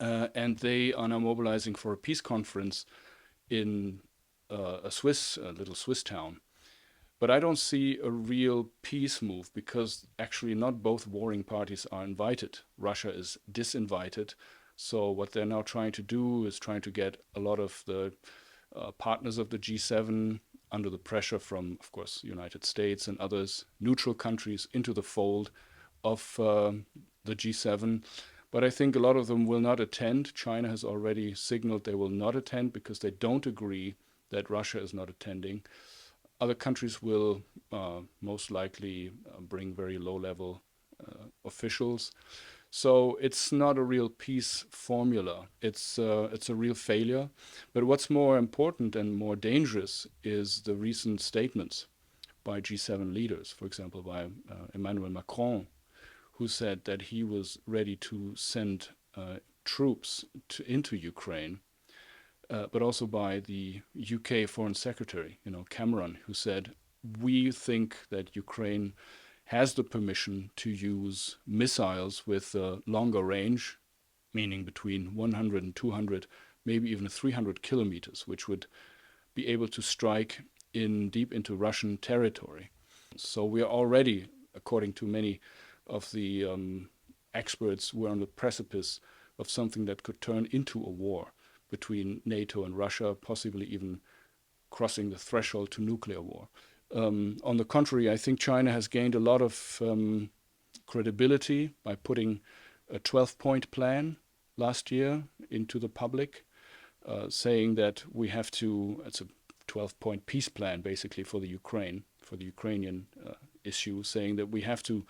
and they are now mobilizing for a peace conference in a little Swiss town. But I don't see a real peace move because actually not both warring parties are invited. Russia is disinvited. So what they're now trying to do is trying to get a lot of the partners of the G7 under the pressure from, of course, United States and others, neutral countries into the fold of the G7. But I think a lot of them will not attend. China has already signaled they will not attend because they don't agree that Russia is not attending. Other countries will most likely bring very low-level officials. So it's not a real peace formula. It's a real failure. But what's more important and more dangerous is the recent statements by G7 leaders, for example, by Emmanuel Macron, who said that he was ready to send troops into Ukraine, but also by the UK Foreign Secretary, Cameron, who said, we think that Ukraine has the permission to use missiles with longer range, meaning between 100 and 200, maybe even 300 kilometers, which would be able to strike deep into Russian territory. So we are already, according to many of the experts, we're on the precipice of something that could turn into a war between NATO and Russia, possibly even crossing the threshold to nuclear war. On the contrary, I think China has gained a lot of credibility by putting a 12-point plan last year into the public, saying that we have to, it's a 12-point peace plan basically for the Ukrainian issue, saying that we have to,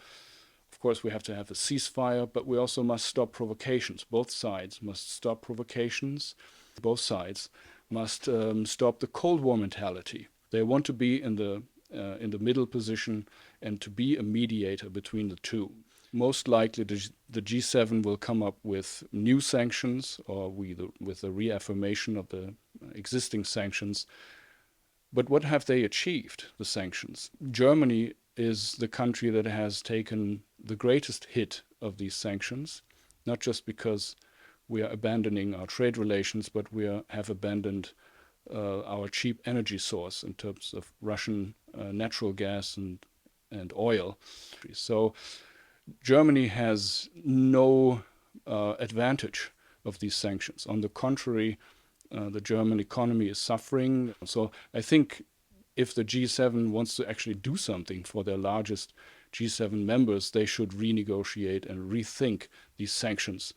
of course, we have to have a ceasefire, but we also must stop provocations. Both sides must stop provocations. Both sides must stop the Cold War mentality. They want to be in the middle position and to be a mediator between the two. Most likely, the G7 will come up with new sanctions or with a reaffirmation of the existing sanctions. But what have they achieved, the sanctions? Germany is the country that has taken the greatest hit of these sanctions, not just because we are abandoning our trade relations, but we have abandoned our cheap energy source in terms of Russian natural gas and oil. So Germany has no advantage of these sanctions. On the contrary, the German economy is suffering. So I think if the G7 wants to actually do something for their largest G7 members, they should renegotiate and rethink these sanctions